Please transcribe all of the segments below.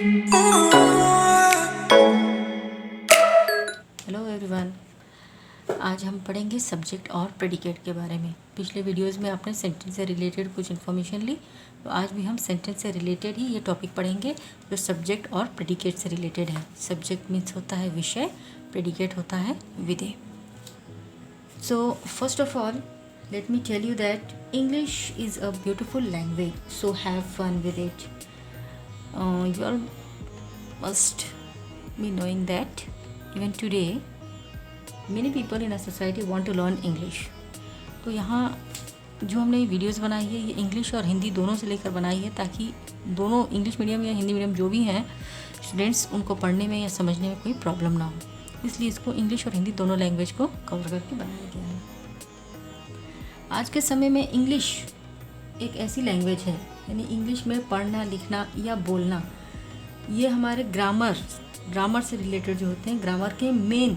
Hello everyone, आज हम पढ़ेंगे सब्जेक्ट और प्रेडिकेट के बारे में। पिछले वीडियोस में आपने सेंटेंस से रिलेटेड कुछ इन्फॉर्मेशन ली, तो आज भी हम सेंटेंस से रिलेटेड ही ये टॉपिक पढ़ेंगे जो सब्जेक्ट और प्रेडिकेट से रिलेटेड है। सब्जेक्ट मीन्स होता है विषय, प्रेडिकेट होता है विधेय। So first of all let me tell you that English is a beautiful language, so have fun with it. You all must be knowing that even today many people in our society want to learn English. तो यहाँ जो हमने ये videos बनाई है ये English और हिंदी दोनों से लेकर बनाई है, ताकि दोनों इंग्लिश मीडियम या हिंदी मीडियम जो भी हैं स्टूडेंट्स उनको पढ़ने में या समझने में कोई प्रॉब्लम ना हो, इसलिए इसको इंग्लिश और हिंदी दोनों लैंग्वेज को कवर करके बनाया गया है। आज के समय में इंग्लिश एक ऐसी लैंग्वेज है, यानी इंग्लिश में पढ़ना, लिखना या बोलना ये हमारे ग्रामर से रिलेटेड जो होते हैं, ग्रामर के मेन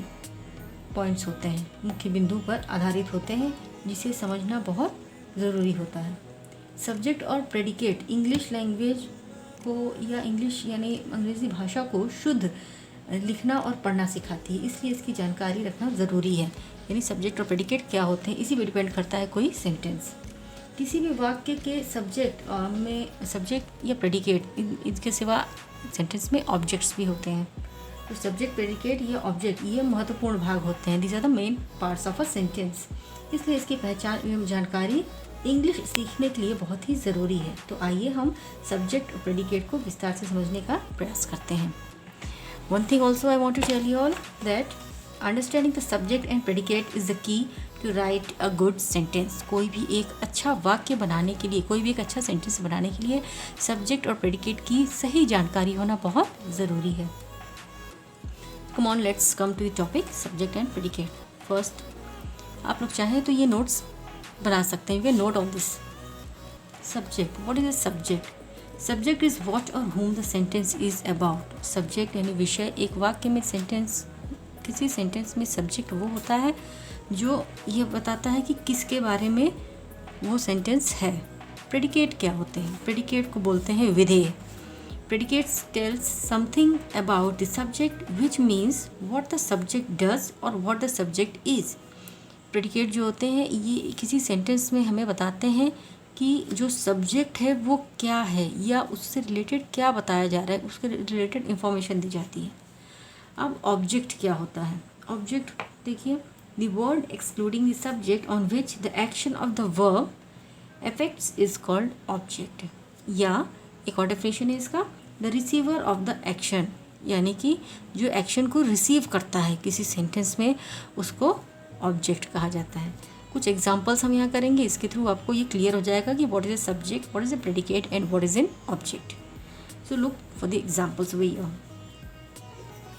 पॉइंट्स होते हैं, मुख्य बिंदु पर आधारित होते हैं, जिसे समझना बहुत ज़रूरी होता है। सब्जेक्ट और प्रेडिकेट इंग्लिश लैंग्वेज को या इंग्लिश यानी अंग्रेज़ी भाषा को शुद्ध लिखना और पढ़ना सिखाती है, इसलिए इसकी जानकारी रखना ज़रूरी है। यानी सब्जेक्ट और प्रेडिकेट क्या होते हैं इसी पे डिपेंड करता है कोई सेंटेंस। किसी भी वाक्य के सब्जेक्ट या प्रेडिकेट, इसके सिवा सेंटेंस में ऑब्जेक्ट्स भी होते हैं। तो सब्जेक्ट, प्रेडिकेट या ऑब्जेक्ट ये महत्वपूर्ण भाग होते हैं, these are the main parts of a sentence. इसलिए इसकी पहचान एवं जानकारी इंग्लिश सीखने के लिए बहुत ही ज़रूरी है। तो आइए हम सब्जेक्ट और प्रेडिकेट को विस्तार से समझने का प्रयास करते हैं। One thing also I want to tell you all that understanding the subject and predicate is the key to write a good sentence. कोई भी एक अच्छा वाक्य बनाने के लिए, कोई भी एक अच्छा सेंटेंस बनाने के लिए सब्जेक्ट और प्रेडिकेट की सही जानकारी होना बहुत ज़रूरी है। Come on, let's come to the topic subject and predicate. First, आप लोग चाहें तो ये नोट्स बना सकते हैं। You can note on this. Subject. What is a subject? Subject is what और whom the sentence is about. Subject यानी विषय। एक वाक्य में किसी सेंटेंस में सब्जेक्ट वो होता है जो ये बताता है कि किसके बारे में वो सेंटेंस है। प्रेडिकेट क्या होते हैं? प्रेडिकेट को बोलते हैं विधेय। Predicates tells something about the subject which means what the subject does और what the subject is. Predicate जो होते हैं ये किसी सेंटेंस में हमें बताते हैं कि जो सब्जेक्ट है वो क्या है या उससे रिलेटेड क्या बताया जा रहा है, उसके रिलेटेड इंफॉर्मेशन दी जाती है। अब ऑब्जेक्ट क्या होता है? ऑब्जेक्ट देखिए, the word excluding the subject on which the action of the verb affects is called object. या एक और डेफिनेशन है इसका, the receiver of the action, यानी कि जो एक्शन को रिसीव करता है किसी सेंटेंस में उसको ऑब्जेक्ट कहा जाता है। कुछ एग्जाम्पल्स हम यहाँ करेंगे, इसके थ्रू आपको ये क्लियर हो जाएगा कि what is a subject, what is a predicate and what is an object. So look for the examples we are.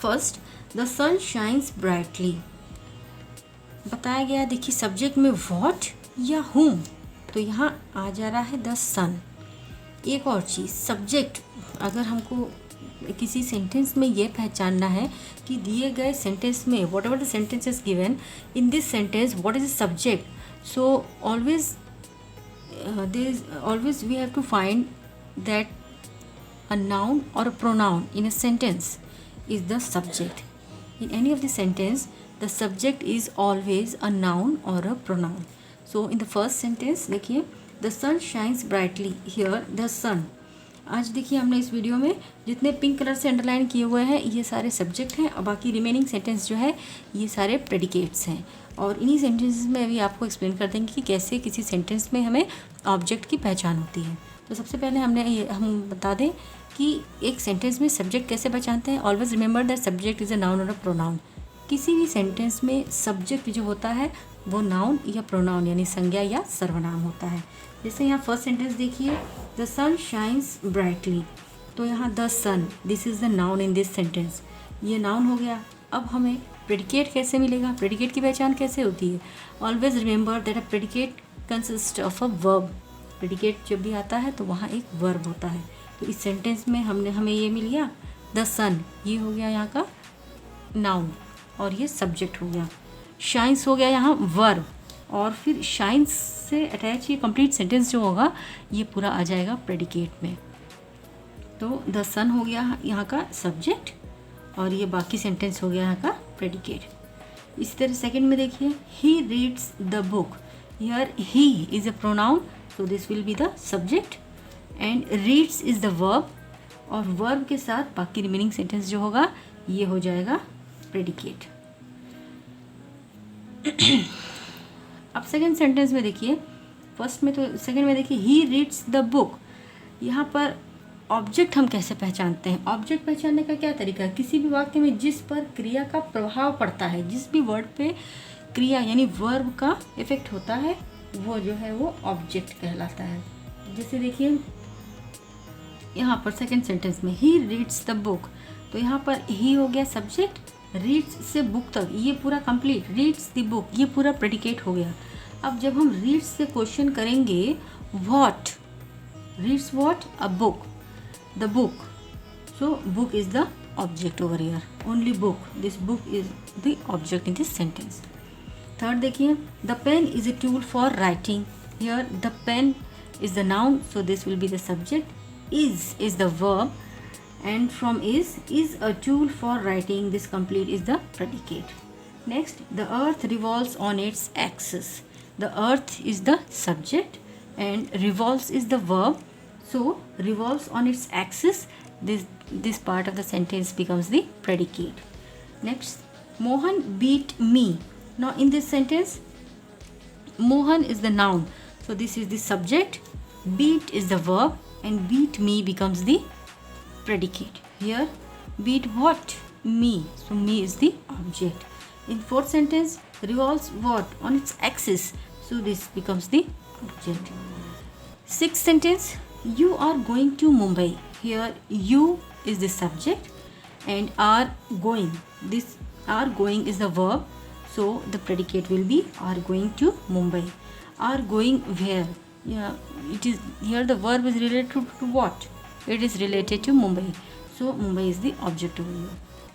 First, the sun shines brightly. बताया गया, देखिए सब्जेक्ट में व्हाट या whom, तो यहाँ आ जा रहा है द सन। एक और चीज़, सब्जेक्ट अगर हमको किसी सेंटेंस में ये पहचानना है कि दिए गए सेंटेंस में whatever the sentence is given in this sentence what is the subject, so always we have to find that a noun और a pronoun in a sentence is the subject. In any of the sentence the subject is always a noun और a pronoun. So in the first sentence देखिए, the sun shines brightly, here the sun. आज देखिए हमने इस video में जितने pink colour से underline किए हुए हैं ये सारे सब्जेक्ट हैं और बाकी रिमेनिंग सेंटेंस जो है ये सारे प्रेडिकेट्स हैं। और इन्हीं सेंटेंसेस में अभी आपको एक्सप्लेन कर देंगे कि कैसे किसी सेंटेंस में हमें ऑब्जेक्ट की पहचान होती है। तो सबसे पहले हम बता दें कि एक सेंटेंस में सब्जेक्ट कैसे पहचानते हैं। Always remember that subject is a noun और अ प्रोनाउन। किसी भी सेंटेंस में सब्जेक्ट जो होता है वो नाउन या प्रोनाउन यानी संज्ञा या सर्वनाम होता है। जैसे यहाँ फर्स्ट सेंटेंस देखिए, द सन शाइन्स ब्राइटली, तो यहाँ the sun this is the noun in this sentence, ये नाउन हो गया। अब हमें प्रेडिकेट कैसे मिलेगा? प्रेडिकेट की पहचान कैसे होती है? Always remember that a predicate consist of a verb. Predicate जब भी आता है तो वहाँ एक वर्ब होता है। तो इस सेंटेंस में हमें ये मिल गया द सन, ये हो गया यहाँ का नाउन और ये सब्जेक्ट हो गया। शाइन्स हो गया यहाँ वर्ब, और फिर शाइन्स से अटैच ये कंप्लीट सेंटेंस जो होगा ये पूरा आ जाएगा प्रेडिकेट में। तो द सन हो गया यहाँ का सब्जेक्ट और ये बाकी सेंटेंस हो गया यहाँ का प्रेडिकेट। इसी तरह सेकंड में देखिए, he reads the book. Here he is a pronoun, so this will be the subject and reads is the verb, और वर्ब के साथ बाकी रिमेनिंग सेंटेंस जो होगा ये हो जाएगा प्रेडिकेट। अब सेकंड सेंटेंस में देखिए, फर्स्ट में तो सेकंड में देखिए ही रीड्स द बुक। यहाँ पर ऑब्जेक्ट हम कैसे पहचानते हैं? ऑब्जेक्ट पहचानने का क्या तरीका है? किसी भी वाक्य में जिस पर क्रिया का प्रभाव पड़ता है, जिस भी वर्ड पे क्रिया यानी वर्ब का इफेक्ट होता है, वो जो है वो ऑब्जेक्ट कहलाता है। जैसे देखिए यहाँ पर सेकंड सेंटेंस में ही रीड्स द बुक, तो यहाँ पर ही हो गया सब्जेक्ट, रीड्स से बुक तक ये पूरा कंप्लीट, रीड्स द बुक ये पूरा प्रेडिकेट हो गया। अब जब हम रीड्स से क्वेश्चन करेंगे, what reads what? A book, the book, so book is the object over here, only book, this book is the object in this sentence. Third देखिए, the pen is a tool for writing. Here the pen is the noun, so this will be the subject. Is the verb, and from is a tool for writing, this complete is the predicate. Next, the earth revolves on its axis. The earth is the subject and revolves is the verb, so revolves on its axis, this part of the sentence becomes the predicate. Next, Mohan beat me. Now in this sentence, Mohan is the noun, so this is the subject, beat is the verb, and beat me becomes the predicate. Here beat what? Me, so me is the object. In fourth sentence, revolves what? On its axis, so this becomes the object. Sixth sentence, you are going to Mumbai. Here you is the subject and are going, this are going is the verb, so the predicate will be are going to Mumbai. Are going where? Yeah, it is here the verb is related to what? It is related to Mumbai, so Mumbai is the object over here.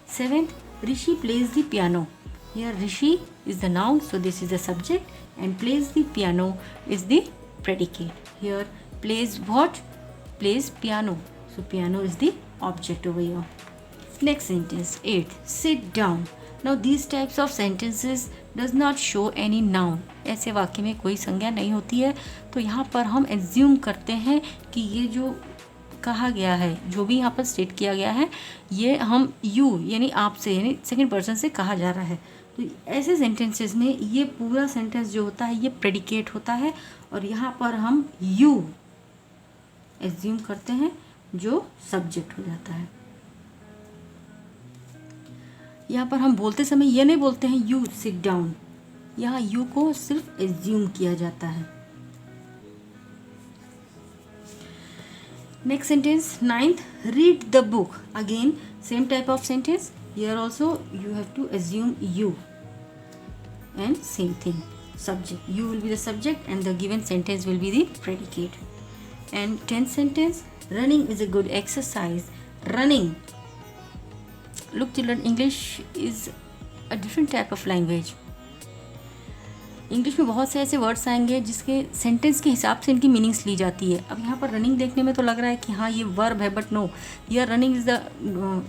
Seventh, Rishi plays the piano. Here Rishi is the noun, so this is the subject, and plays the piano is the predicate. Here plays what? Plays piano, so piano is the object over here. Next sentence, 8th, sit down. Now these types of sentences does not show any noun. ऐसे वाक्य में कोई संज्ञा नहीं होती है, तो यहाँ पर हम एज्यूम करते हैं कि ये जो कहा गया है, जो भी यहाँ पर स्टेट किया गया है, ये हम यू यानी आपसे यानी सेकंड पर्सन से कहा जा रहा है। तो ऐसे सेंटेंसेस में ये पूरा सेंटेंस जो होता है ये प्रेडिकेट होता है, और यहाँ पर हम यू एज्यूम करते हैं जो सब्जेक्ट हो जाता है। यहाँ पर हम बोलते समय ये नहीं बोलते हैं यू सिट डाउन, यहाँ यू को सिर्फ एज्यूम किया जाता है। Next sentence 9th, read the book. Again same type of sentence, here also you have to assume you, and same thing, subject, you will be the subject and the given sentence will be the predicate. And 10th sentence, running is a good exercise. Running, look children, English is a different type of language. English में बहुत से ऐसे words आएंगे जिसके sentence के हिसाब से इनकी मीनिंग्स ली जाती है। अब यहाँ पर रनिंग देखने में तो लग रहा है कि हाँ ये वर्ब है, but no, here running is the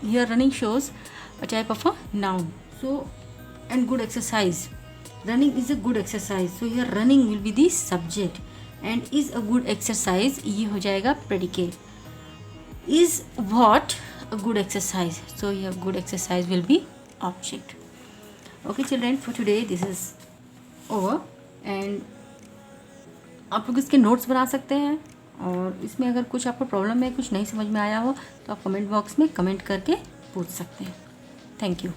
here running shows a type of a noun, so and good exercise, running is a good exercise, so here running will be the subject and is a good exercise ये हो जाएगा predicate. Is what? A good exercise, so here good exercise will be object. Okay children, for today this is over, and आप लोग इसके notes बना सकते हैं, और इसमें अगर कुछ आपको प्रॉब्लम है, कुछ नहीं समझ में आया हो, तो आप कमेंट बॉक्स में कमेंट करके पूछ सकते हैं। Thank you.